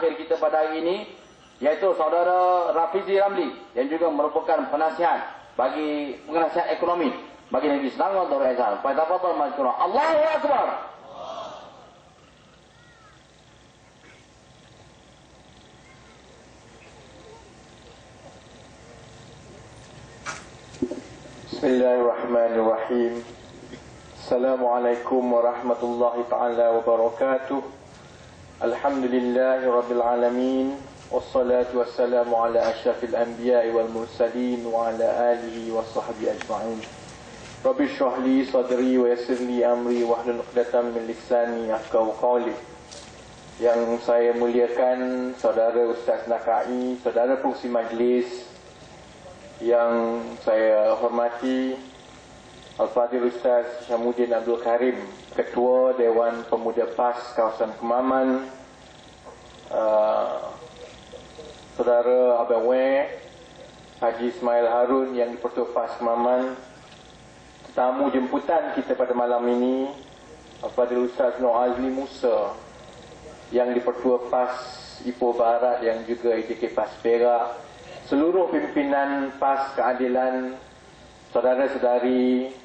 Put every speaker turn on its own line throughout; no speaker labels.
Kita pada hari ini iaitu saudara Rafizi Ramli yang juga merupakan penasihat bagi penasihat ekonomi bagi Negeri Selangor Darul Ihsan. Fadhafadhal mazkura. Allahu Akbar.
Bismillahirrahmanirrahim. Assalamualaikum warahmatullahi taala wabarakatuh. Alhamdulillahi rabbil alamin. Wassalatu wassalamu ala asyrafil anbiya'i wal mursalin wa ala alihi wa sahbihi ajma'in. Rabbi shrah li sadri wa yassir li amri wahlul 'uqdatam min lisani yafqahu qawli. Yang saya muliakan saudara Ustaz Nakai, saudara pengurusi majlis yang saya hormati, Al-Fadhil Ustaz Syamuddin Abdul Karim, Ketua Dewan Pemuda PAS Kawasan Kemaman, Saudara Abang Wek, Haji Ismail Harun yang di-Pertua PAS Kemaman, tetamu jemputan kita pada malam ini, Al-Fadhil Ustaz Nur Azli Musa yang di-Pertua PAS Ipoh Barat yang juga ITK PAS Perak, seluruh pimpinan PAS Keadilan, saudara-saudari,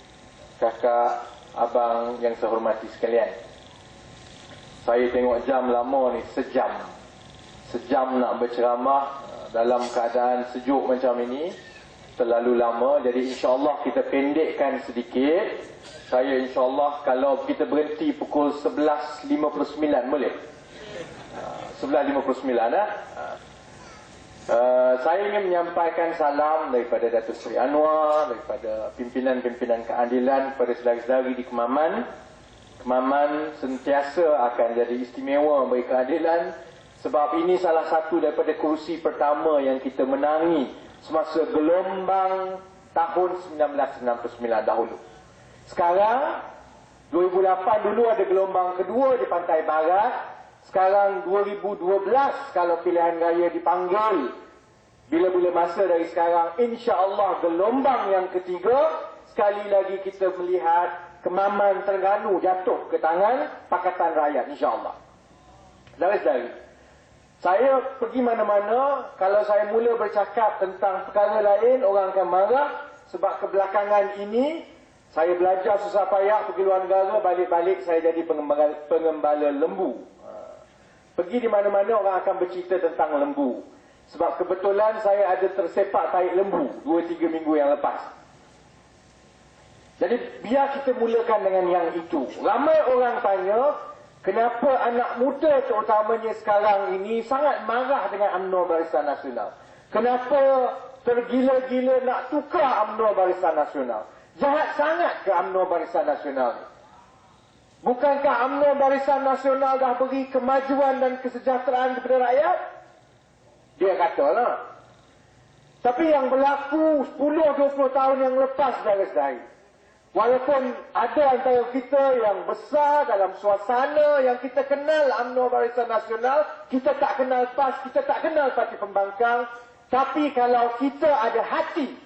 kakak, abang yang saya hormati sekalian. Saya tengok jam lama ni, sejam nak berceramah dalam keadaan sejuk macam ini, terlalu lama. Jadi insya-Allah kita pendekkan sedikit. Saya insya-Allah kalau kita berhenti pukul 11.59 boleh? 11.59 saya ingin menyampaikan salam daripada Datuk Seri Anwar, daripada pimpinan-pimpinan keadilan kepada saudara-saudari di Kemaman. Kemaman sentiasa akan jadi istimewa bagi keadilan sebab ini salah satu daripada kursi pertama yang kita menangi semasa gelombang tahun 1999 dahulu. Sekarang 2008 dulu ada gelombang kedua di Pantai Barat. Sekarang 2012 kalau pilihan raya dipanggil, bila-bila masa dari sekarang, insya-Allah gelombang yang ketiga, sekali lagi kita melihat Kemaman Terengganu jatuh ke tangan Pakatan Rakyat, insya-Allah. Saudara-saudari, saya pergi mana-mana, kalau saya mula bercakap tentang perkara lain, orang akan marah sebab kebelakangan ini saya belajar susah payah pergi luar negara, balik-balik saya jadi pengembala lembu. Pergi di mana-mana orang akan bercerita tentang lembu. Sebab kebetulan saya ada tersepak tarik lembu 2-3 minggu yang lepas. Jadi biar kita mulakan dengan yang itu. Ramai orang tanya, kenapa anak muda terutamanya sekarang ini sangat marah dengan UMNO Barisan Nasional? Kenapa tergila-gila nak tukar UMNO Barisan Nasional? Jahat sangat ke UMNO Barisan Nasional ni? Bukankah UMNO Barisan Nasional dah beri kemajuan dan kesejahteraan kepada rakyat? Dia katalah. Tapi yang berlaku 10-20 tahun yang lepas, saudara-saudari, walaupun ada antara kita yang besar dalam suasana yang kita kenal UMNO Barisan Nasional, kita tak kenal PAS, kita tak kenal Parti Pembangkang, tapi kalau kita ada hati,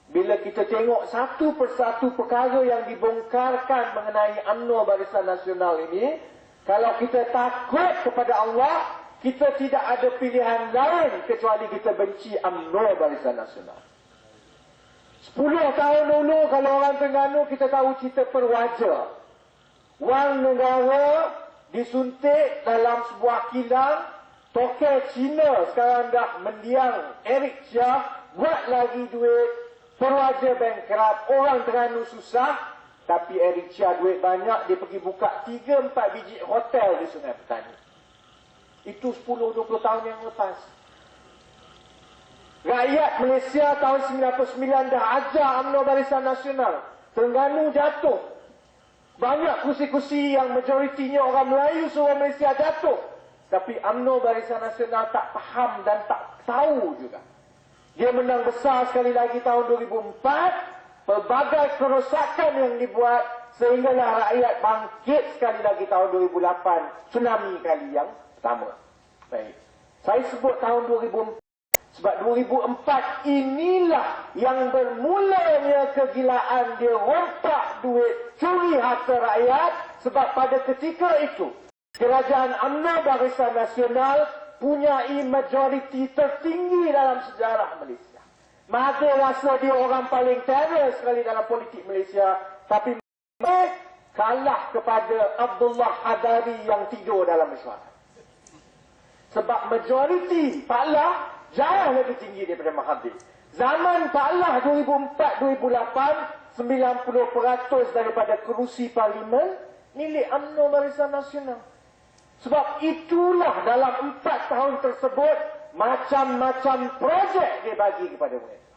bila kita tengok satu persatu perkara yang dibongkarkan mengenai UMNO Barisan Nasional ini, kalau kita takut kepada Allah, kita tidak ada pilihan lain kecuali kita benci UMNO Barisan Nasional. 10 tahun dulu kalau orang Terengganu kita tahu cerita Perwaja. Wang negara disuntik dalam sebuah kilang, tokel Cina sekarang dah mendiang Eric Chia, buat lagi duit. Perwaja bankrupt, orang Terengganu susah, tapi Eric Chia duit banyak, dia pergi buka 3-4 biji hotel di Sungai Petani. Itu 10-20 tahun yang lepas. Rakyat Malaysia tahun 99 dah ajar UMNO Barisan Nasional. Terengganu jatuh. Banyak kursi-kursi yang majoritinya orang Melayu seluruh Malaysia jatuh. Tapi UMNO Barisan Nasional tak faham dan tak tahu juga. Dia menang besar sekali lagi tahun 2004. Pelbagai kerosakan yang dibuat sehinggalah rakyat bangkit sekali lagi tahun 2008. Tsunami kali yang pertama. Baik. Saya sebut tahun 2004. Sebab 2004 inilah yang bermulanya kegilaan dia rompak duit, curi harta rakyat. Sebab pada ketika itu Kerajaan UMNO Barisan Nasional punyai majoriti tertinggi dalam sejarah Malaysia. Ada rasa dia orang paling terror sekali dalam politik Malaysia, tapi kalah kepada Abdullah Hadari yang tidur dalam mesyuarat. Sebab majoriti Pak Lah jauh lebih tinggi daripada Mahathir. Zaman Pak Lah 2004-2008, 90% daripada kerusi parlimen milik UMNO Barisan Nasional. Sebab itulah dalam 4 tahun tersebut macam-macam projek dia bagi kepada mereka.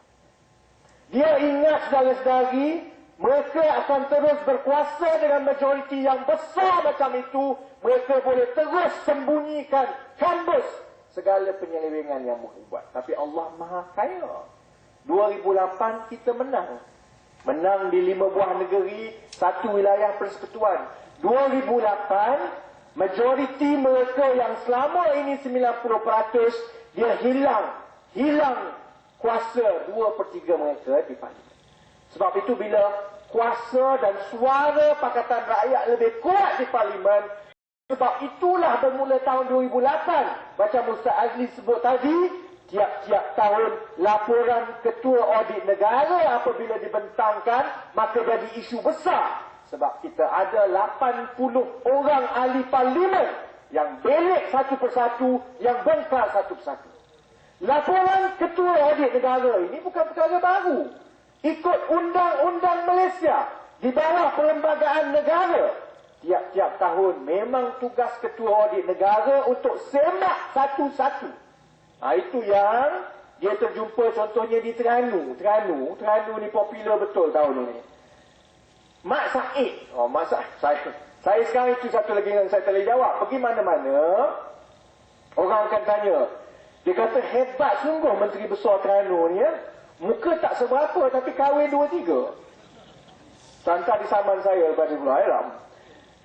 Dia ingat saudara-saudari, mereka akan terus berkuasa dengan majoriti yang besar macam itu. Mereka boleh terus sembunyikan, kambus segala penyelewengan yang mereka buat. Tapi Allah Maha Kaya. 2008 kita menang. Menang di 5 buah negeri, 1 wilayah persekutuan. 2008 majoriti mereka yang selama ini 90%, dia hilang kuasa 2/3 mereka di parlimen. Sebab itu bila kuasa dan suara Pakatan Rakyat lebih kuat di parlimen, sebab itulah bermula tahun 2008, macam Ustaz Azli sebut tadi, tiap-tiap tahun laporan Ketua Audit Negara apabila dibentangkan, maka jadi isu besar. Sebab kita ada 80 orang ahli parlimen yang belik satu persatu, yang bengkak satu persatu. Laporan Ketua Audit Negara ini bukan perkara baru. Ikut Undang-Undang Malaysia, di bawah Perlembagaan Negara, tiap-tiap tahun memang tugas Ketua Audit Negara untuk semak satu-satu. Itu yang dia terjumpa contohnya di Terengganu. Terengganu ni popular betul tahun ini. Mak Said. Mak Said. Saya sekarang itu satu lagi yang saya tak boleh jawab. Pergi mana-mana, orang akan tanya. Dia kata hebat sungguh Menteri Besar Terengganu ni. Muka tak seberapa tapi kahwin 2-3. Santar di saman saya lepas dia pula.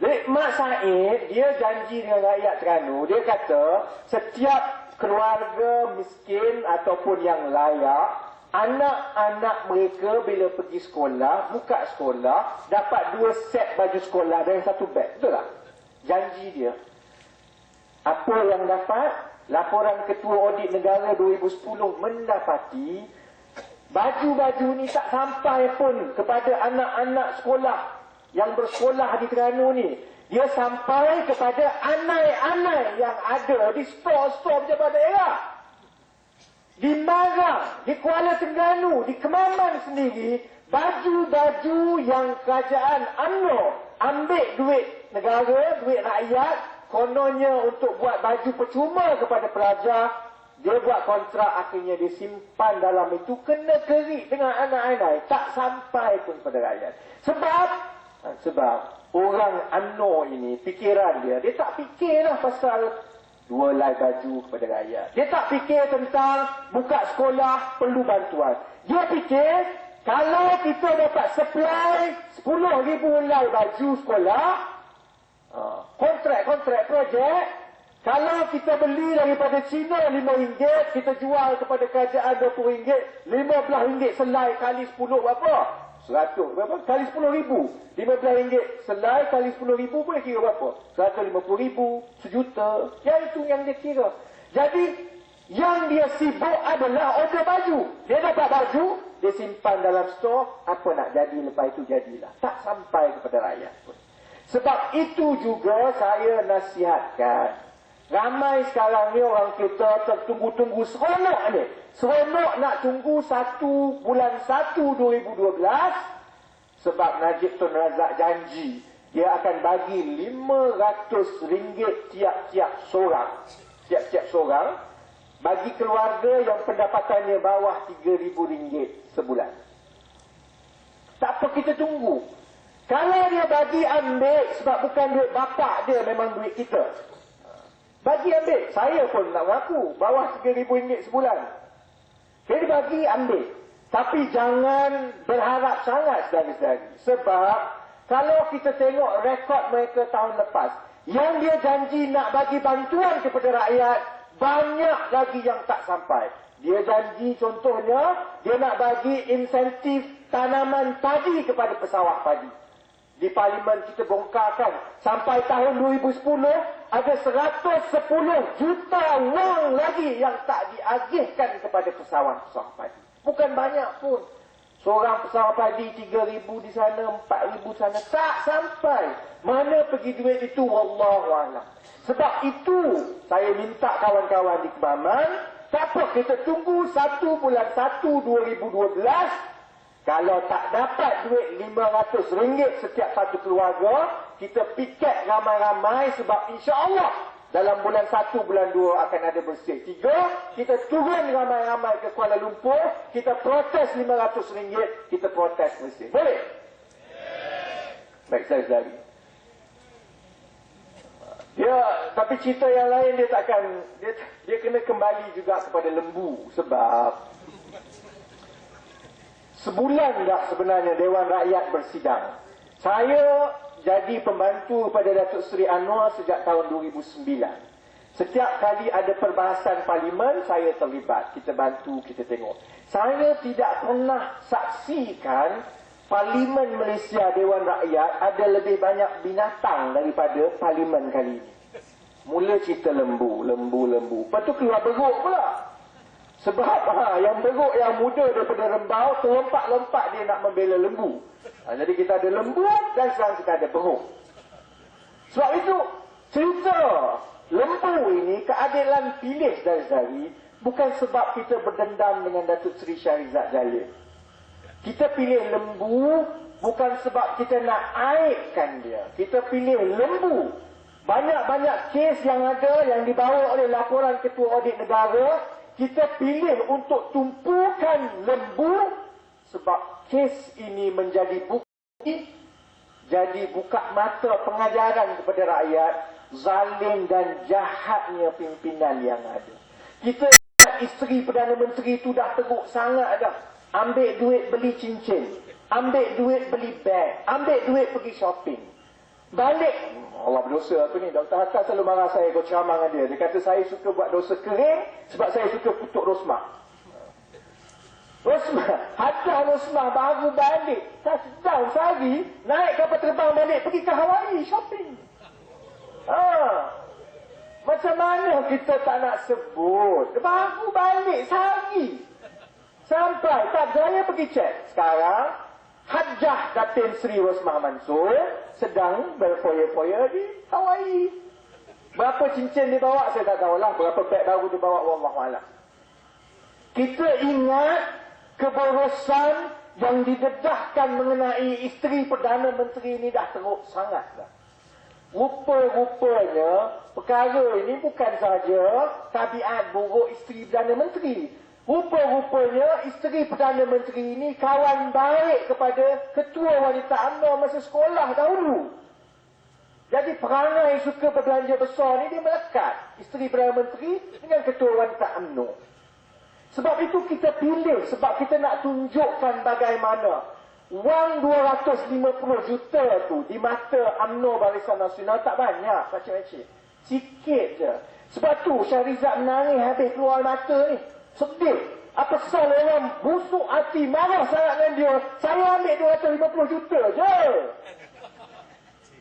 Jadi Mak Said, dia janji dengan rakyat Terengganu. Dia kata setiap keluarga miskin ataupun yang layak, anak-anak mereka bila pergi sekolah, buka sekolah, dapat 2 set baju sekolah dan 1 beg. Betul tak? Janji dia. Apa yang dapat? Laporan Ketua Audit Negara 2010 mendapati baju-baju ni tak sampai pun kepada anak-anak sekolah yang bersekolah di Terengganu ni. Dia sampai kepada anai-anai yang ada di store-store pejabat daerah. Di Marang, di Kuala Terengganu, di Kemaman sendiri, baju-baju yang kerajaan UMNO ambil duit negara, duit rakyat, kononnya untuk buat baju percuma kepada pelajar, dia buat kontrak, akhirnya dia simpan dalam itu, kena kerik dengan anak-anak, tak sampai pun pada rakyat. Sebab orang UMNO ini, fikiran dia tak fikirlah pasal 2 helai baju kepada rakyat. Dia tak fikir tentang buka sekolah perlu bantuan. Dia fikir, kalau kita dapat supply 10,000 helai baju sekolah, kontrak projek, kalau kita beli daripada China RM5, kita jual kepada kerajaan RM20, RM15 selai kali 10 berapa? 100 berapa? Kali 10,000. RM15 selai kali 10,000 boleh kira berapa? 150,000, sejuta. Yang itu yang dia kira. Jadi, yang dia sibuk adalah order baju. Dia dapat baju, dia simpan dalam store, apa nak jadi lepas itu jadilah. Tak sampai kepada rakyat pun. Sebab itu juga saya nasihatkan. Ramai sekarang ni orang kita tertunggu-tunggu seronok ni. Seronok nak tunggu 1 bulan 1 2012. Sebab Najib Tun Razak janji dia akan bagi RM500 tiap-tiap seorang. Tiap-tiap seorang. Bagi keluarga yang pendapatannya bawah RM3,000 sebulan. Tak apa kita tunggu. Kalau dia bagi ambil, sebab bukan duit bapak dia, memang duit kita. Bagi ambil. Saya pun nak mengaku, bawah RM3,000 sebulan. Jadi bagi ambil. Tapi jangan berharap sangat saudara-saudari. Sebab kalau kita tengok rekod mereka tahun lepas, yang dia janji nak bagi bantuan kepada rakyat, banyak lagi yang tak sampai. Dia janji contohnya, dia nak bagi insentif tanaman padi kepada pesawat padi. Di parlimen kita bongkarkan. Sampai tahun 2010, ada 110 juta wang lagi yang tak diagihkan kepada pesawahan-pesawahan padi. Bukan banyak pun. Seorang pesawahan padi 3,000 di sana, 4,000 di sana. Tak sampai. Mana pergi duit itu? Wallahualam. Sebab itu, saya minta kawan-kawan di Kebaman, tak apa, kita tunggu 1 bulan 1 2012. Kalau tak dapat duit RM500 setiap satu keluarga, kita piket ramai-ramai sebab insya-Allah dalam bulan 1, bulan 2 akan ada bersih. 3, kita turun ramai-ramai ke Kuala Lumpur, kita protes RM500, kita protes bersih. Boleh? Baik, saya lagi. Tapi cerita yang lain dia takkan, dia kena kembali juga kepada lembu sebab sebulan dah sebenarnya Dewan Rakyat bersidang. Saya jadi pembantu pada Datuk Seri Anwar sejak tahun 2009. Setiap kali ada perbahasan parlimen, saya terlibat. Kita bantu, kita tengok. Saya tidak pernah saksikan parlimen Malaysia Dewan Rakyat ada lebih banyak binatang daripada parlimen kali ini. Mula cerita lembu. Lepas tu keluar beruk pula. Sebab yang beruk yang muda daripada rembau, terlompat-lompat dia nak membela lembu. Jadi kita ada lembu dan sekarang kita ada beruk. Sebab itu, cerita lembu ini, keadilan pilih dari Zari, bukan sebab kita berdendam dengan Datuk Seri Shahrizad Jalil. Kita pilih lembu bukan sebab kita nak aibkan dia. Kita pilih lembu. Banyak-banyak kes yang ada yang dibawa oleh laporan Ketua Audit Negara, kita pilih untuk tumpukan lembu sebab kes ini menjadi bukti, jadi buka mata pengajaran kepada rakyat, zalim dan jahatnya pimpinan yang ada. Kita isteri Perdana Menteri itu dah teruk sangat dah. Ambil duit beli cincin, ambil duit beli beg, ambil duit pergi shopping. Balik, Allah berdosa aku ni. Dr. Hatta selalu marah saya kalau ceramah dengan dia. Dia kata saya suka buat dosa kering sebab saya suka kutuk Rosmah. Hatta Rosmah baru balik. Touchdown sehari, naik kapal terbang balik, pergi ke Hawaii shopping. Macam mana kita tak nak sebut? Baru balik sehari. Sampai tak berjaya pergi cek. Sekarang Hajjah Datin Seri Rosmah Mansur sedang berfoya-foya di Hawaii. Berapa cincin dia bawa saya tak tahulah. Berapa beg baru dia bawa, wallahualam. Kita ingat keborosan yang didedahkan mengenai isteri Perdana Menteri ini dah teruk sangat dah. Rupa-rupanya perkara ini bukan sahaja tabiat buruk isteri Perdana Menteri. Rupa-rupanya isteri Perdana Menteri ini kawan baik kepada Ketua Wanita UMNO masa sekolah dahulu. Jadi perangai suka berbelanja besar ni dia melekat. Isteri Perdana Menteri dengan Ketua Wanita UMNO. Sebab itu kita pilih. Sebab kita nak tunjukkan bagaimana wang 250 juta tu di mata UMNO Barisan Nasional tak banyak. Macam-macam. Sikit je. Sebab tu Shahrizad menangis habis keluar mata ni. Sedih. Apa pasal orang busuk hati, marah sangat dengan dia. Saya ambil 250 juta je.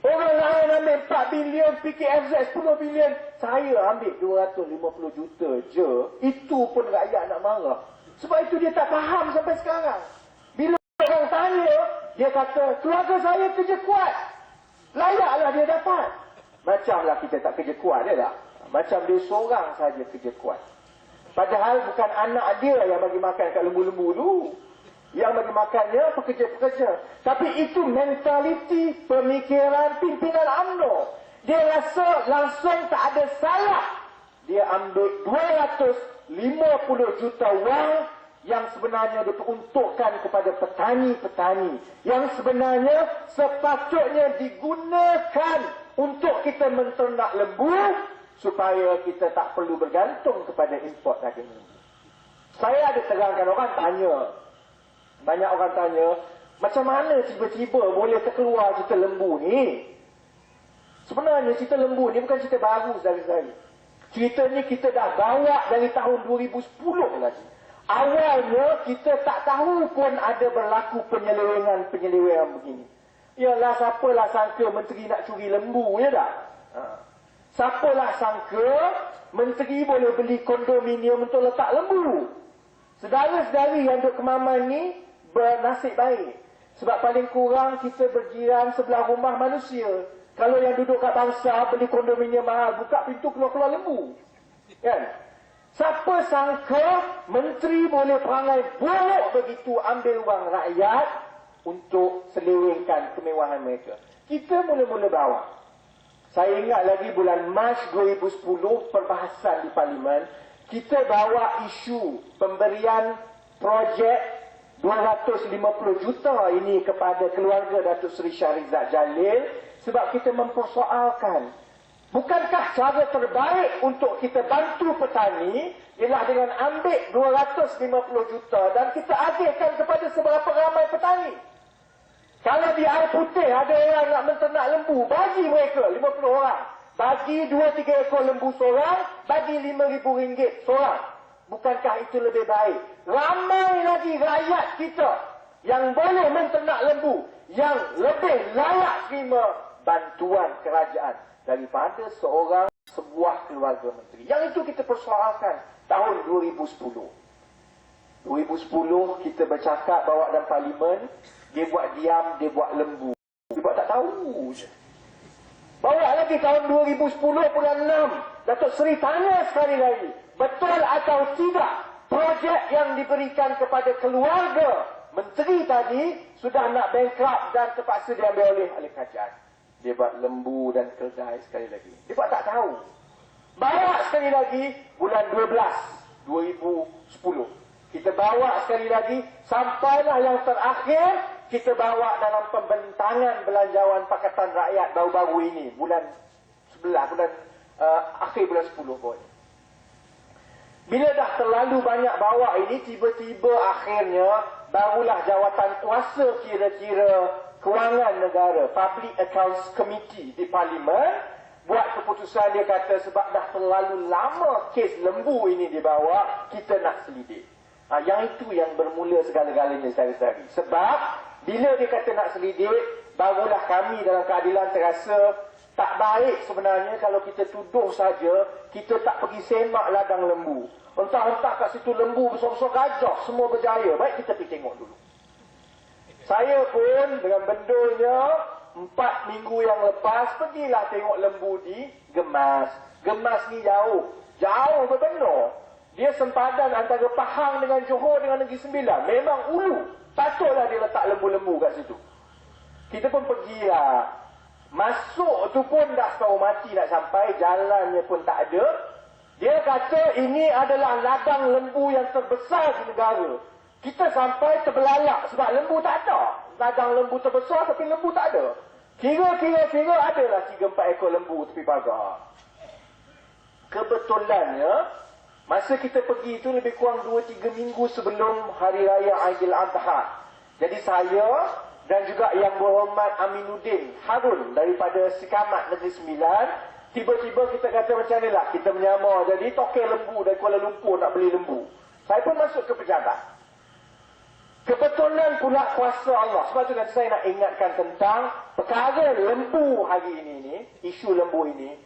Orang lain ambil 4 bilion, PKFZ 10 bilion. Saya ambil 250 juta je. Itu pun rakyat nak marah. Sebab itu dia tak faham sampai sekarang. Bila orang tanya, dia kata, keluarga saya kerja kuat. Layaklah dia dapat. Macamlah kita tak kerja kuat dia tak? Macam dia seorang saja kerja kuat. Padahal bukan anak dia yang bagi makan kat lembu-lembu tu. Yang bagi makannya pekerja-pekerja. Tapi itu mentaliti pemikiran pimpinan UMNO. Dia rasa langsung tak ada salah. Dia ambil 250 juta wang yang sebenarnya diperuntukkan kepada petani-petani. Yang sebenarnya sepatutnya digunakan untuk kita menternak lembu supaya kita tak perlu bergantung kepada import daging lembu. Saya ada terangkan, orang tanya. Banyak orang tanya, macam mana tiba-tiba boleh terkeluar cerita lembu ni? Sebenarnya cerita lembu ni bukan cerita baru sekali-sekali. Cerita ni kita dah bawa dari tahun 2010 lagi. Awalnya kita tak tahu pun ada berlaku penyelewengan begini. Ialah siapalah sangka menteri nak curi lembu, ya tak? Siapalah sangka menteri boleh beli kondominium untuk letak lembu. Saudara-saudari yang duduk Kemaman ni bernasib baik. Sebab paling kurang kita berjiran sebelah rumah manusia. Kalau yang duduk kat bangsa beli kondominium mahal, buka pintu keluar-keluar lembu. Kan? Siapa sangka menteri boleh perangai buruk begitu ambil wang rakyat untuk selewengkan kemewahan mereka. Kita mula-mula bawa. Saya ingat lagi bulan Mac 2010 perbahasan di Parlimen, kita bawa isu pemberian projek 250 juta ini kepada keluarga Datuk Seri Shahrizad Jalil sebab kita mempersoalkan, bukankah cara terbaik untuk kita bantu petani ialah dengan ambil 250 juta dan kita agihkan kepada seberapa ramai petani? Kalau di air putih ada orang nak menternak lembu, bagi mereka 50 orang. Bagi 2-3 ekor lembu seorang, bagi RM5,000 seorang. Bukankah itu lebih baik? Ramai lagi rakyat kita yang boleh menternak lembu, yang lebih layak terima bantuan kerajaan daripada sebuah keluarga menteri. Yang itu kita persoalkan tahun 2010. 2010 kita bercakap bawa dalam Parlimen, dia buat diam, dia buat lembu. Dia buat tak tahu je. Bawa lagi tahun 2010 bulan 6, Datuk Seri tanya sekali lagi, betul atau tidak projek yang diberikan kepada keluarga menteri tadi sudah nak bankrupt dan terpaksa diambil oleh kerajaan. Dia buat lembu dan keldai sekali lagi. Dia buat tak tahu. Bawa sekali lagi bulan 12, 2010. Kita bawa sekali lagi, sampailah yang terakhir, kita bawa dalam pembentangan belanjawan Pakatan Rakyat baru-baru ini, bulan 11, akhir bulan 10 pun. Bila dah terlalu banyak bawa ini, tiba-tiba akhirnya, barulah jawatan kuasa kira-kira kewangan negara, Public Accounts Committee di Parlimen, buat keputusan. Dia kata sebab dah terlalu lama kes lembu ini dibawa, kita nak selidik. Yang itu yang bermula segala-galanya saudara-saudari. Sebab bila dia kata nak selidik, barulah kami dalam keadilan terasa tak baik sebenarnya kalau kita tuduh saja, kita tak pergi semak ladang lembu. Entah-entah kat situ lembu besar-besar gajah, semua berjaya. Baik kita pergi tengok dulu. Saya pun dengan bendonya 4 minggu yang lepas pergilah tengok lembu di Gemas. Gemas ni jauh benar. Dia sempadan antara Pahang dengan Johor dengan Negeri Sembilan. Memang ulu. Patutlah dia letak lembu-lembu kat situ. Kita pun pergi lah. Masuk tu pun dah setengah mati nak sampai. Jalannya pun tak ada. Dia kata ini adalah ladang lembu yang terbesar di negara. Kita sampai terbelalak sebab lembu tak ada. Ladang lembu terbesar tapi lembu tak ada. Kira adalah 3-4 ekor lembu tepi pagar. Kebetulannya, masa kita pergi itu lebih kurang 2-3 minggu sebelum Hari Raya Aidiladha. Jadi saya dan juga Yang Berhormat Aminuddin Harun daripada Sikamat Negeri Sembilan, tiba-tiba kita kata macam ni lah, kita menyamar jadi tokek lembu dari Kuala Lumpur nak beli lembu. Saya pun masuk ke pejabat. Kebetulan pula kuasa Allah. Sebab tu nanti saya nak ingatkan tentang perkara lembu hari ini, isu lembu ini,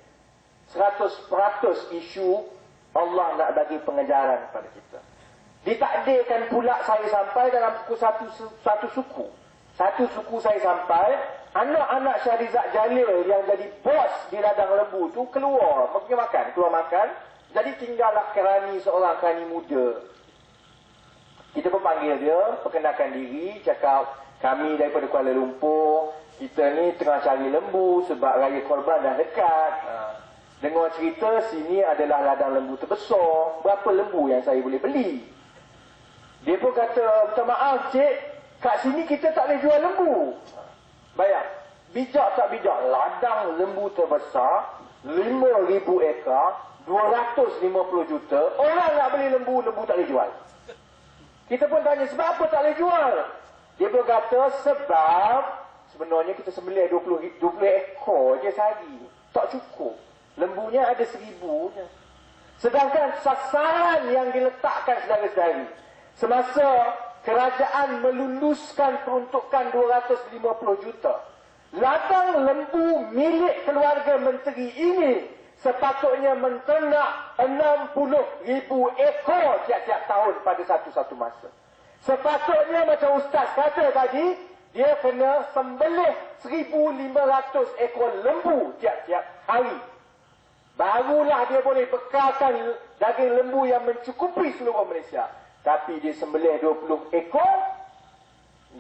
100% isu Allah nak bagi pengejaran kepada kita. Ditakdirkan pula saya sampai dalam pukul satu suku. Satu suku saya sampai, anak-anak Shahrizad Jalil yang jadi bos di ladang lembu tu keluar makan. Jadi tinggallah seorang kerani muda. Kita pun panggil dia, perkenalkan diri, cakap kami daripada Kuala Lumpur, kita ni tengah cari lembu sebab Raya Korban dah dekat. Dengar cerita sini adalah ladang lembu terbesar. Berapa lembu yang saya boleh beli? Dia pun kata, minta maaf cik, kat sini kita tak boleh jual lembu. Bayang, bijak tak bijak? Ladang lembu terbesar, 5,000 ekar, 250 juta. Orang nak beli lembu tak boleh jual. Kita pun tanya, sebab apa tak boleh jual? Dia pun kata, sebab sebenarnya kita sembelih 20 ekor je sehari. Tak cukup. Lembunya ada 1,000 je. Sedangkan sasaran yang diletakkan saudara-saudari, semasa kerajaan meluluskan peruntukan 250 juta, ladang lembu milik keluarga menteri ini sepatutnya menternak 60,000 ekor tiap-tiap tahun pada satu-satu masa. Sepatutnya macam Ustaz kata tadi, dia kena sembelih 1,500 ekor lembu tiap-tiap hari. Barulah dia boleh bekalkan daging lembu yang mencukupi seluruh Malaysia. Tapi dia sembelih 20 ekor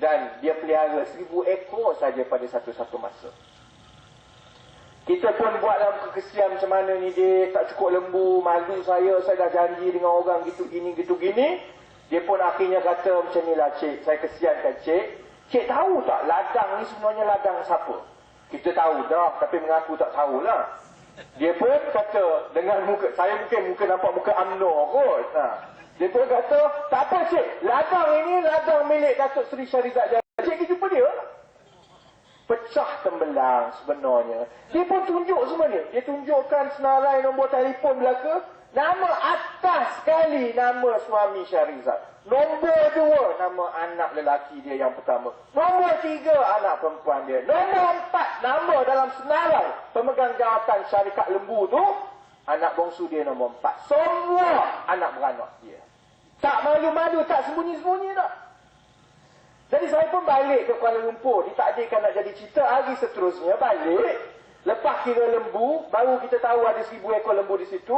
dan dia pelihara 1,000 ekor saja pada satu-satu masa. Kita pun buat dalam kekesian macam mana ni, dia tak cukup lembu, malu saya dah janji dengan orang gitu gini. Dia pun akhirnya kata macam ni lah, cik, saya kesiankan cik. Cik tahu tak ladang ni sebenarnya ladang siapa? Kita tahu dah, tapi mengaku tak tahulah. Dia pun kata dengan muka, saya mungkin nampak muka UMNO kot. Dia pun kata, tak apa cik, ladang ini ladang milik Datuk Seri Shahrizad Jalil. Cik pergi jumpa dia. Pecah tembelang sebenarnya. Dia pun tunjuk semua ni. Dia tunjukkan senarai nombor telefon belaka. Nama atas sekali nama suami Shahrizad. Nombor 2 nama anak lelaki dia yang pertama. Nombor 3 anak perempuan dia. Nombor 4 nama dalam senarai pemegang jawatan syarikat lembu tu. Anak bongsu dia nombor 4. Semua anak beranak dia. Tak malu-malu, tak sembunyi-sembunyi tak. Jadi saya pun balik ke Kuala Lumpur. Ditakdirkan nak jadi cerita hari seterusnya. Balik. Lepas kira lembu. Baru kita tahu ada 1,000 ekor lembu di situ.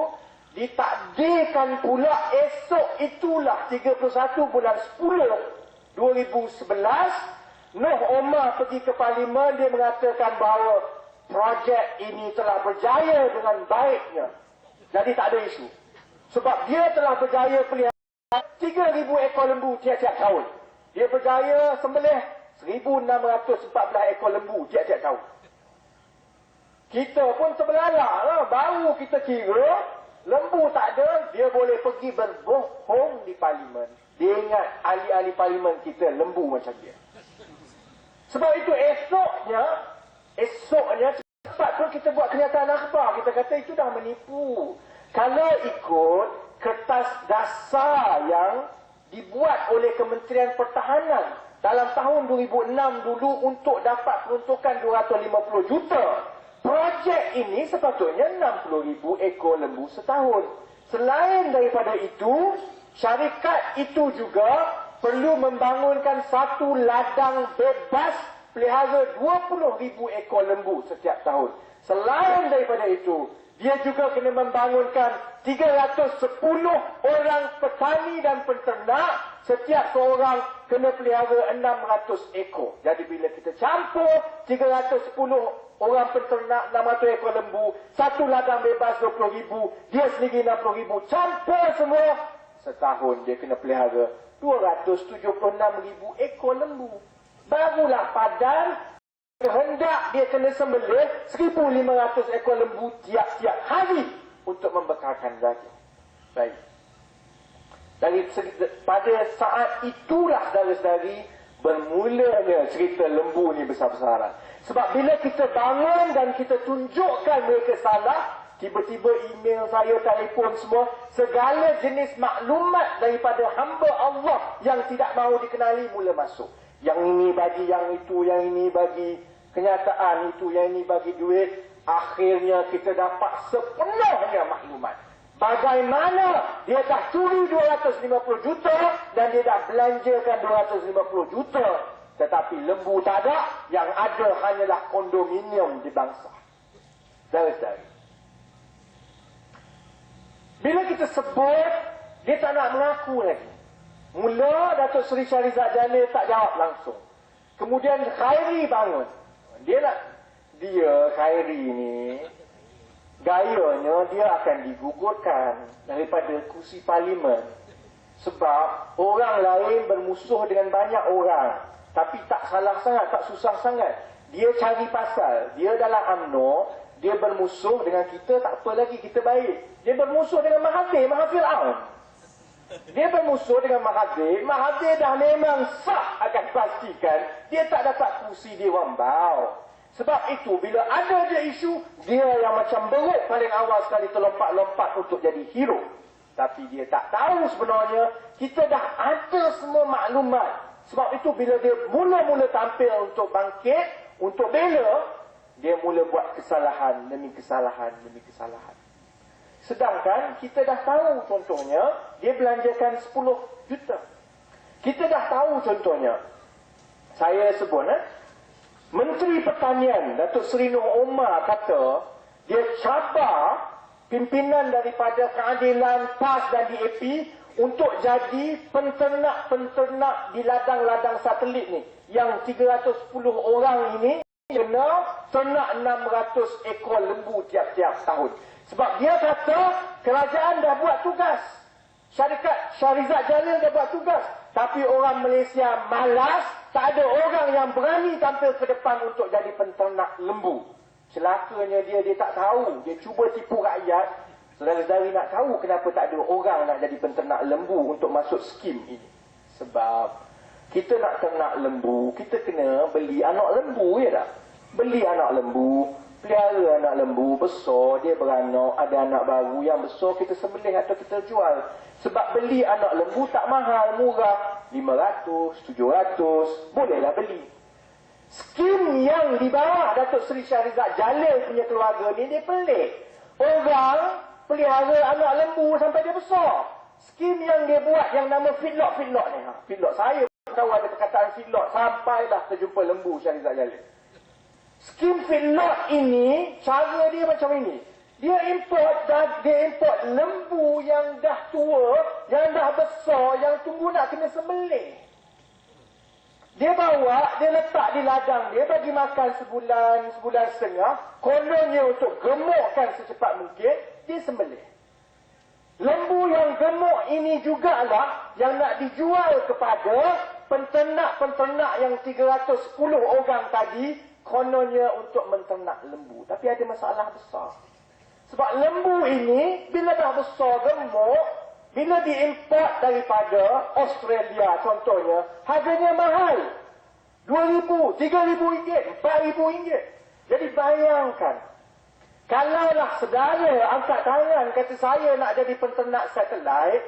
Ditakdirkan pula esok itulah 31 bulan 10 2011. Noh Omar pergi ke Parlimen. Dia mengatakan bahawa projek ini telah berjaya dengan baiknya. Jadi tak ada isu. Sebab dia telah berjaya pelihara 3,000 ekor lembu tiap-tiap tahun. Dia berjaya sembelih 1,614 ekor lembu tiap-tiap tahun. Kita pun terbelalak lah. Baru kita kira lembu tak ada, dia boleh pergi berbohong di Parlimen. Dia ingat ahli-ahli Parlimen kita lembu macam dia. Sebab itu esoknya cepat pun kita buat kenyataan akhbar. Kita kata itu dah menipu. Kalau ikut kertas dasar yang dibuat oleh Kementerian Pertahanan dalam tahun 2006 dulu untuk dapat peruntukan 250 juta. Projek ini sepatutnya 60,000 ekor lembu setahun. Selain daripada itu, syarikat itu juga perlu membangunkan satu ladang bebas pelihara 20,000 ekor lembu setiap tahun. Selain daripada itu, dia juga kena membangunkan 310 orang petani dan penternak. Setiap seorang kena pelihara 600 ekor. Jadi bila kita campur 310 orang penternak, 600 ekor lembu, satu ladang bebas 20,000, dia sendiri 60,000, campur semua, setahun dia kena pelihara 276,000 ekor lembu. Barulah padan. Hendak dia kena sembelih 1,500 ekor lembu tiap-tiap hari untuk membekalkan daging. Baik. Pada saat itulah saudara-saudari bermulanya cerita lembu ni besar-besaran. Sebab bila kita bangun dan kita tunjukkan mereka salah, tiba-tiba email saya, telefon semua, segala jenis maklumat daripada hamba Allah yang tidak mahu dikenali mula masuk. Yang ini bagi yang itu, yang ini bagi kenyataan itu, yang ini bagi duit. Akhirnya kita dapat sepenuhnya maklumat. Bagaimana dia dah curi 250 juta dan dia dah belanjakan 250 juta. Tetapi lembu tak ada, yang ada hanyalah kondominium di bangsa. Saudara-saudari, bila kita sebut, dia tak nak mengaku lagi. Mula Datuk Seri Shahrizad Jalil tak jawab langsung. Kemudian Khairi bangun. Dia Khairi ni, gayanya dia akan digugurkan daripada kursi Parlimen. Sebab orang lain bermusuh dengan banyak orang. Tapi tak salah sangat, tak susah sangat. Dia cari pasal. Dia dalam UMNO, dia bermusuh dengan kita, tak apa lagi, kita baik. Dia bermusuh dengan Mahathir Fir'aun. Dia bermusuh dengan Mahathir. Mahathir dah memang sah akan pastikan dia tak dapat kursi Dewan Bau. Sebab itu, bila ada je isu, dia yang macam beruk paling awal sekali terlompat-lompat untuk jadi hero. Tapi dia tak tahu sebenarnya, kita dah ada semua maklumat. Sebab itu, bila dia mula-mula tampil untuk bangkit, untuk bela, dia mula buat kesalahan demi kesalahan demi kesalahan. Sedangkan kita dah tahu contohnya, dia belanjakan 10 juta. Kita dah tahu contohnya, saya sebut, Menteri Pertanian Datuk Seri Nur Omar kata, dia cabar pimpinan daripada Keadilan, PAS dan DAP untuk jadi penternak-penternak di ladang-ladang satelit ni. Yang 310 orang ini kena ternak 600 ekor lembu tiap-tiap tahun. Sebab dia kata kerajaan dah buat tugas. Syarikat Shahrizad Jalil dah buat tugas. Tapi orang Malaysia malas, tak ada orang yang berani tampil ke depan untuk jadi penternak lembu. Celakanya dia tak tahu. Dia cuba tipu rakyat. Saudara-saudari nak tahu kenapa tak ada orang nak jadi penternak lembu untuk masuk skim ini. Sebab kita nak ternak lembu, kita kena beli anak lembu, ya tak? Beli anak lembu, pelihara anak lembu, besar, dia beranak, ada anak baru yang besar, kita sembelih atau kita jual. Sebab beli anak lembu tak mahal, murah, 500, 700, bolehlah beli. Skim yang di bawah Datuk Seri Shahrizad Jalil punya keluarga ni, dia pelik. Orang pelihara anak lembu sampai dia besar. Skim yang dia buat yang nama feedlot ni. Feedlot, saya tahu ada perkataan feedlot, sampailah terjumpa lembu Shahrizad Jalil. Skim feedlot ini, cara dia macam ini. Dia import lembu yang dah tua, yang dah besar, yang tunggu nak kena sembelih. Dia bawa, dia letak di ladang dia, bagi makan sebulan setengah. Kononnya untuk gemukkan secepat mungkin, dia sembelih. Lembu yang gemuk ini jugalah yang nak dijual kepada penternak-penternak yang 310 orang tadi, kononnya untuk menternak lembu. Tapi ada masalah besar. Sebab lembu ini, bila dah besar gemuk, bila diimport daripada Australia contohnya, harganya mahal. 2,000, 3,000 ringgit, 4,000 ringgit. Jadi bayangkan, kalaulah saudara angkat tangan kata saya nak jadi penternak satelit,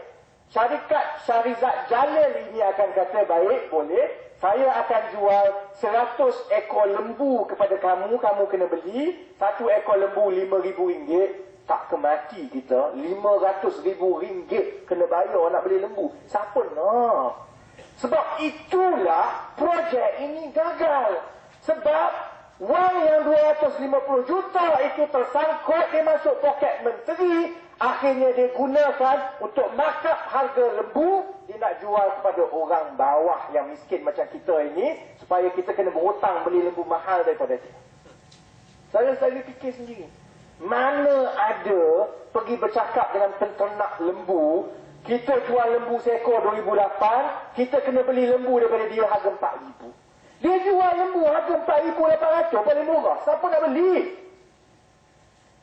syarikat Shahrizad Jalil ini akan kata baik, boleh. Saya akan jual 100 ekor lembu kepada kamu, kamu kena beli. 1 ekor lembu 5,000 ringgit. Tak kemati kita, 500,000 ringgit kena bayar nak beli lembu. Siapa nak? Sebab itulah projek ini gagal. Sebab wang yang 250 juta itu tersangkut, dia masuk poket menteri. Akhirnya dia gunakan untuk markup harga lembu. Dia nak jual kepada orang bawah yang miskin macam kita ini, supaya kita kena berhutang beli lembu mahal daripada dia. Saya fikir sendiri. Mana ada pergi bercakap dengan penternak lembu, kita jual lembu seekor 2008, kita kena beli lembu daripada dia harga 4,000. Dia jual lembu harga 4,800, paling murah. Siapa nak beli?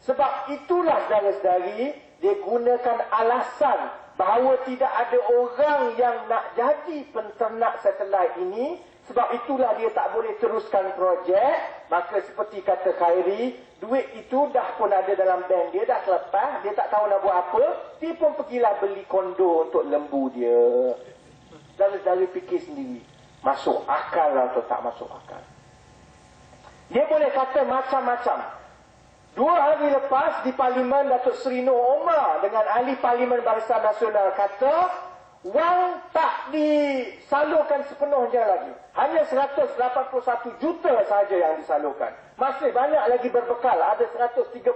Sebab itulah saudara-saudari, dia gunakan alasan bahawa tidak ada orang yang nak jadi penternak satelit ini. Sebab itulah dia tak boleh teruskan projek. Maka seperti kata Khairi, duit itu dah pun ada dalam bank dia, dah selepas, dia tak tahu nak buat apa, dia pun pergilah beli kondo untuk lembu dia. Saudara-saudari fikir sendiri, masuk akal atau tak masuk akal? Dia boleh kata macam-macam. 2 hari lepas di Parlimen, Datuk Seri Nur Omar dengan ahli Parlimen Barisan Nasional kata wang tak disalurkan sepenuhnya lagi. Hanya 181 juta sahaja yang disalurkan. Masih banyak lagi berbekal. Ada 135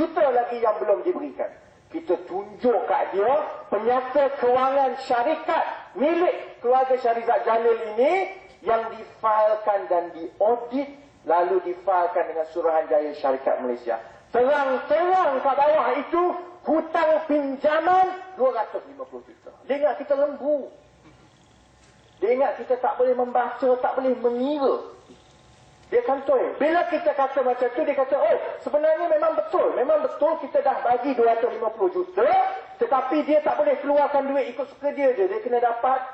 juta lagi yang belum diberikan. Kita tunjuk kat dia penyata kewangan syarikat milik keluarga Shahrizad Jalil ini yang difailkan dan diaudit, lalu difailkan dengan Suruhanjaya Syarikat Malaysia. Terang-terang kat bawah itu hutang pinjaman 250 juta. Dia ingat kita lembu. Dia ingat kita tak boleh membaca, tak boleh mengira. Dia kantoi. Bila kita kata macam tu, dia kata, oh sebenarnya memang betul. Memang betul kita dah bagi 250 juta, tetapi dia tak boleh keluarkan duit ikut suka dia je. Dia kena dapat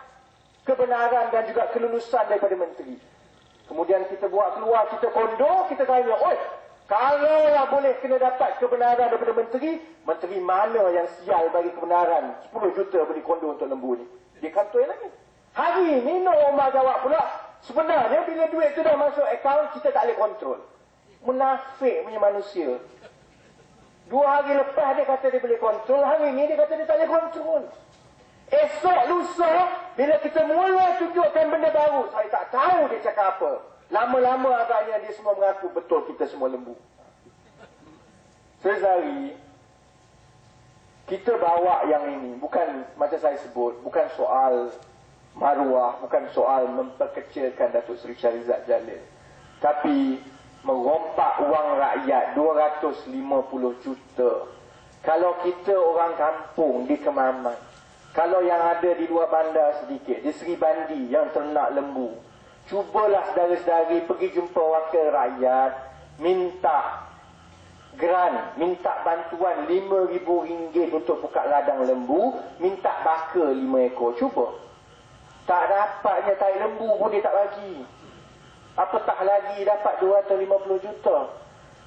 kebenaran dan juga kelulusan daripada menteri. Kemudian kita buat keluar, kita kondo, kita tanya, oi, kalaulah boleh kena dapat kebenaran daripada menteri, menteri mana yang sial bagi kebenaran 10 juta beli kondo untuk lembu ni? Dia kantoi lagi. Hari ini Nur Omar jawab pula, Sebenarnya bila duit tu dah masuk akaun, kita tak boleh kontrol. Munafik punya manusia. 2 hari lepas dia kata dia boleh kontrol, hari ni dia kata dia tak boleh kontrol. Esok lusa, bila kita mula tunjukkan benda baru, saya tak tahu dia cakap apa. Lama-lama agaknya dia semua mengaku betul kita semua lembu. Sezari, kita bawa yang ini, bukan macam saya sebut, bukan soal maruah, bukan soal memperkecilkan Datuk Seri Shahrizad Jalil. Tapi merompak wang rakyat 250 juta. Kalau kita orang kampung di Kemaman, kalau yang ada di luar bandar sedikit, di Seri Bandi yang ternak lembu, cubalah saudara-saudari pergi jumpa wakil rakyat, minta grant, minta bantuan RM5,000 untuk buka ladang lembu, minta baka 5 ekor. Cuba. Tak dapatnya tai lembu pun dia tak bagi. Apatah lagi dapat 250 juta.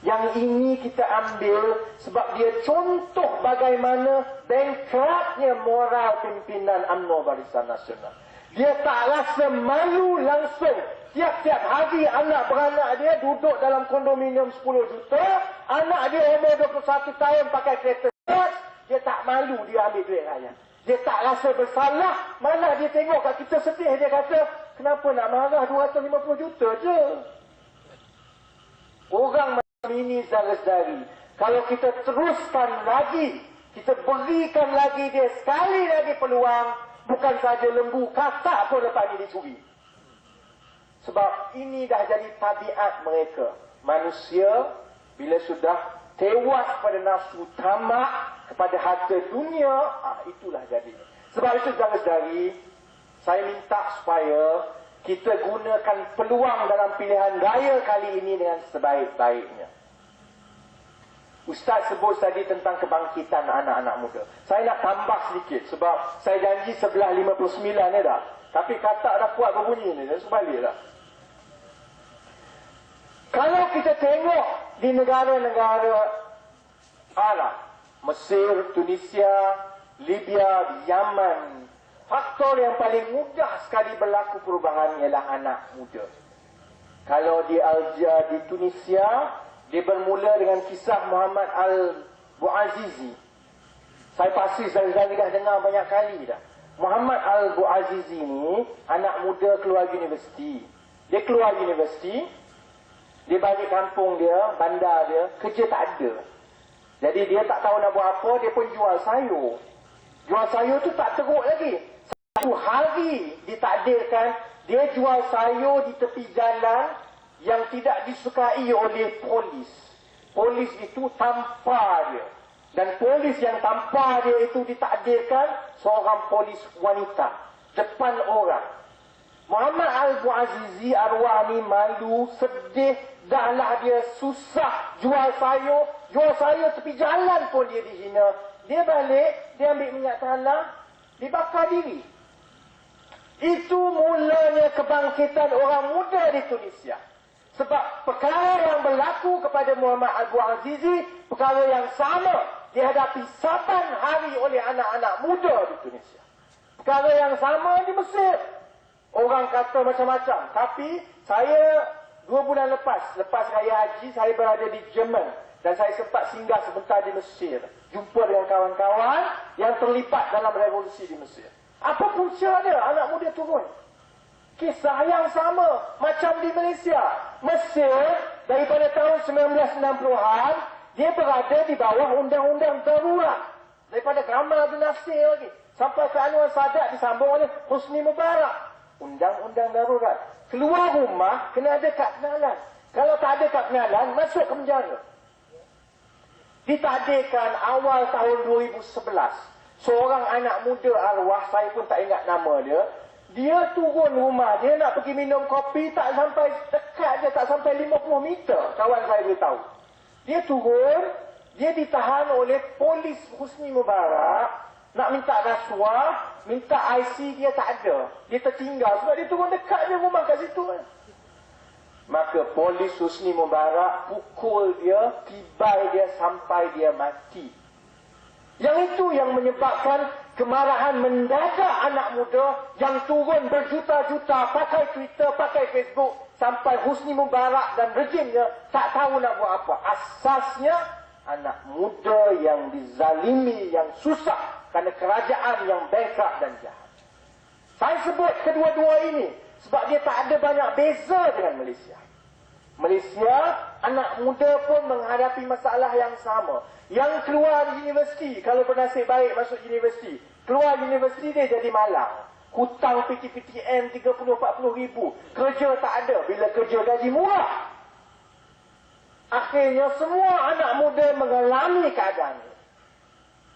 Yang ini kita ambil sebab dia contoh bagaimana bankruptnya moral pimpinan UMNO Barisan Nasional. Dia tak rasa malu langsung. Tiap-tiap hari anak beranak dia duduk dalam kondominium 10 juta. Anak dia umur 21 tahun pakai kereta. Dia tak malu dia ambil duit rakyat. Dia tak rasa bersalah. Malah dia tengok kat kita sedih. Dia kata, kenapa nak marah 250 juta je? Orang macam ini saudara-saudari. Kalau kita teruskan lagi, kita berikan lagi dia sekali lagi peluang, bukan saja lembu, katak pun lepas ini dicuri. Sebab ini dah jadi tabiat mereka. Manusia, bila sudah tewas pada nafsu tamak, kepada harta dunia, itulah jadi. Sebab itu saudara-saudari, saya minta supaya kita gunakan peluang dalam pilihan raya kali ini dengan sebaik-baiknya. Ustaz sebut tadi tentang kebangkitan anak-anak muda. Saya nak tambah sedikit sebab saya janji sebelah 59 ni dah. Tapi katak dah kuat berbunyi ni, dah sebalik dah. Kalau kita tengok di negara-negara Arab, Mesir, Tunisia, Libya, Yaman, faktor yang paling mudah sekali berlaku perubahan ialah anak muda. Kalau di Alja, di Tunisia, dia bermula dengan kisah Muhammad Al-Buazizi. Saya pasti saya dah dengar banyak kali dah. Muhammad Al-Buazizi ni anak muda keluar universiti. Dia keluar universiti, dia balik kampung dia, bandar dia, kerja tak ada. Jadi dia tak tahu nak buat apa, dia pun jual sayur. Jual sayur tu tak teruk lagi. Satu hari ditakdirkan, dia jual sayur di tepi jalan yang tidak disukai oleh polis. Polis itu tampar dia. Dan polis yang tampar dia itu ditakdirkan seorang polis wanita. Depan orang. Muhammad Al-Buazizi arwah ni malu, sedih. Dahlah dia susah jual sayur. Jual sayur tepi jalan pun dia dihina. Dia balik, dia ambil minyak tanah, dibakar diri. Itu mulanya kebangkitan orang muda di Tunisia. Sebab perkara yang berlaku kepada Muhammad Al-Buazizi, perkara yang sama dihadapi saban hari oleh anak-anak muda di Tunisia. Perkara yang sama di Mesir. Orang kata macam-macam. Tapi saya 2 bulan lepas Raya Haji, saya berada di Jerman. Dan saya sempat singgah sebentar di Mesir. Jumpa dengan kawan-kawan yang terlibat dalam revolusi di Mesir. Apa punca dia? Anak muda turun. Kisah yang sama macam di Malaysia. Mesir daripada tahun 1960-an, dia berada di bawah undang-undang darurat. Daripada Gamal bin Nasir lagi. Sampai ke Anwar Sadat disambung oleh Husni Mubarak. Undang-undang darurat. Keluar rumah, kena ada kad kenalan. Kalau tak ada kad kenalan, masuk ke penjara. Ditakdirkan awal tahun 2011, seorang anak muda arwah, saya pun tak ingat nama dia, dia turun rumah, dia nak pergi minum kopi, tak sampai dekat je, tak sampai 50 meter, kawan saya dia tahu. Dia turun, dia ditahan oleh polis Husni Mubarak, nak minta rasuah, minta IC, dia tak ada. Dia tertinggal sebab dia turun dekat je rumah kat situ. Maka polis Husni Mubarak pukul dia, tibai dia sampai dia mati. Yang itu yang menyebabkan kemarahan mendadak anak muda yang turun berjuta-juta pakai Twitter, pakai Facebook, sampai Husni Mubarak dan rejimnya tak tahu nak buat apa. Asasnya anak muda yang dizalimi, yang susah kerana kerajaan yang bankrupt dan jahat. Saya sebut kedua-dua ini sebab dia tak ada banyak beza dengan Malaysia. Malaysia, anak muda pun menghadapi masalah yang sama. Yang keluar dari universiti, kalau bernasib baik masuk universiti, keluar universiti dia jadi malang. Hutang PTPTN 30-40 ribu. Kerja tak ada. Bila kerja gaji murah, akhirnya semua anak muda mengalami keadaan ini.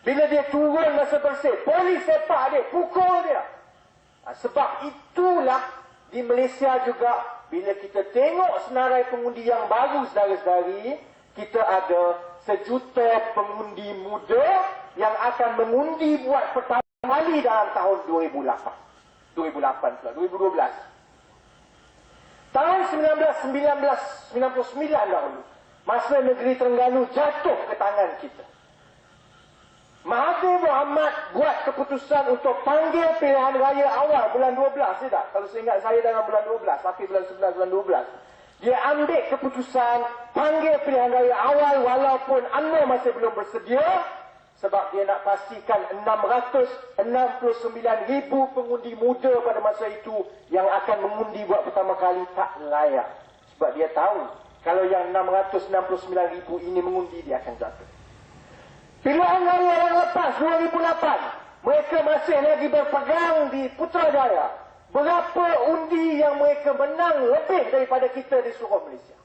Bila dia turun masa bersih, polis sepak dia, pukul dia. Sebab itulah di Malaysia juga, bila kita tengok senarai pengundi yang baru saudara-saudari, kita ada 1 juta pengundi muda yang akan mengundi buat pertama kali dalam tahun 2012. Tahun 1999 dahulu, masa negeri Terengganu jatuh ke tangan kita, Mahathir Mohamad buat keputusan untuk panggil pilihan raya awal bulan 12, tak? Kalau saya ingat saya dalam bulan 12, akhir bulan 11, bulan 12. Dia ambil keputusan panggil pilihan raya awal walaupun UMNO masih belum bersedia, sebab dia nak pastikan 669,000 pengundi muda pada masa itu yang akan mengundi buat pertama kali tak layak. Sebab dia tahu kalau yang 669,000 ini mengundi, dia akan jatuh. Pilihan raya yang lepas 2008, mereka masih lagi berpegang di Putrajaya. Berapa undi yang mereka menang lebih daripada kita di seluruh Malaysia.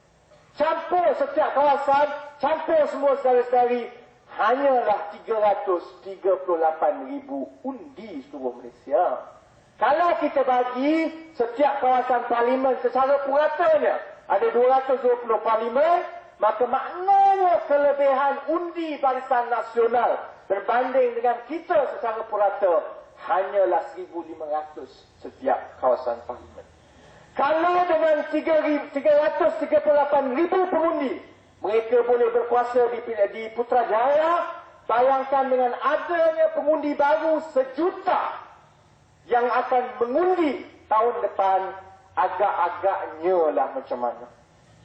Campur setiap kawasan, campur semua saudara-saudari, hanyalah 338,000 undi seluruh Malaysia. Kalau kita bagi setiap kawasan parlimen secara puratanya, ada 220 parlimen, maka maknanya kelebihan undi Barisan Nasional berbanding dengan kita secara purata hanyalah 1,500 setiap kawasan parlimen. Kalau dengan 338,000 pengundi mereka boleh berkuasa di Putrajaya, bayangkan dengan adanya pengundi baru 1 juta yang akan mengundi tahun depan, agak-agaknya lah macam mana.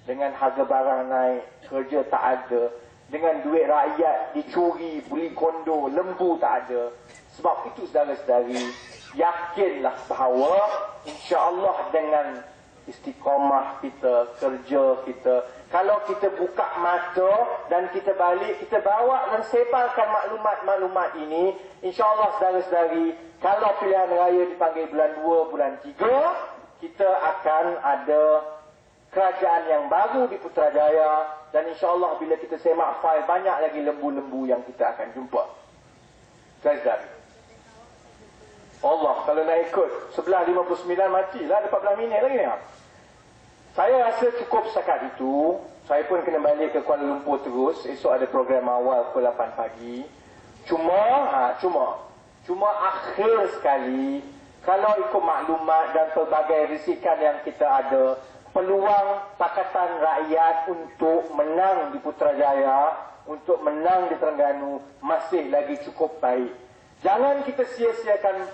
Dengan harga barang naik, kerja tak ada, dengan duit rakyat dicuri, beli kondo, lembu tak ada. Sebab itu saudara-saudari, yakinlah bahawa insya-Allah dengan istiqamah kita, kerja kita, kalau kita buka mata dan kita balik, kita bawa dan sebarkan maklumat-maklumat ini, insya-Allah saudara-saudari, kalau pilihan raya dipanggil bulan 2, bulan 3, kita akan ada kerajaan yang baru di Putrajaya, dan insya-Allah bila kita semak fail, banyak lagi lembu-lembu yang kita akan jumpa. Saudara, Allah, kalau nak ikut 11.59 matilah, ada 14 minit lagi ni. Saya rasa cukup setakat itu. Saya pun kena balik ke Kuala Lumpur terus. Esok ada program awal pukul 8 pagi. Cuma akhir sekali, kalau ikut maklumat dan pelbagai risikan yang kita ada, peluang Pakatan Rakyat untuk menang di Putrajaya, untuk menang di Terengganu masih lagi cukup baik. Jangan kita sia-siakan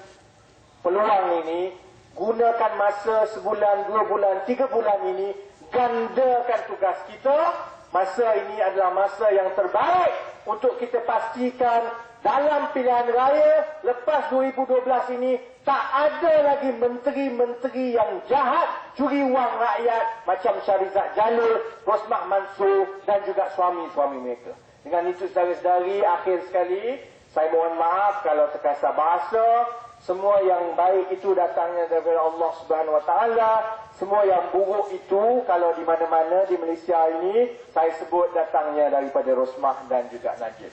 peluang ini. Gunakan masa sebulan, 2 bulan, 3 bulan ini, gandakan tugas kita. Masa ini adalah masa yang terbaik untuk kita pastikan dalam pilihan raya lepas 2012 ini tak ada lagi menteri-menteri yang jahat, curi wang rakyat macam Syarizat Jalil, Rosmah Mansur dan juga suami-suami mereka. Dengan itu saudara-saudari, akhir sekali saya mohon maaf kalau terkasar bahasa. Semua yang baik itu datangnya daripada Allah Subhanahu Wa Taala. Semua yang buruk itu kalau di mana-mana di Malaysia ini saya sebut datangnya daripada Rosmah dan juga Najib.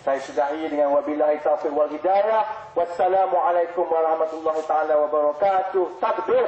Saya sudahi dengan wabillahi taufiq wal hidayah. Wassalamualaikum warahmatullahi taala wabarakatuh. Takbir.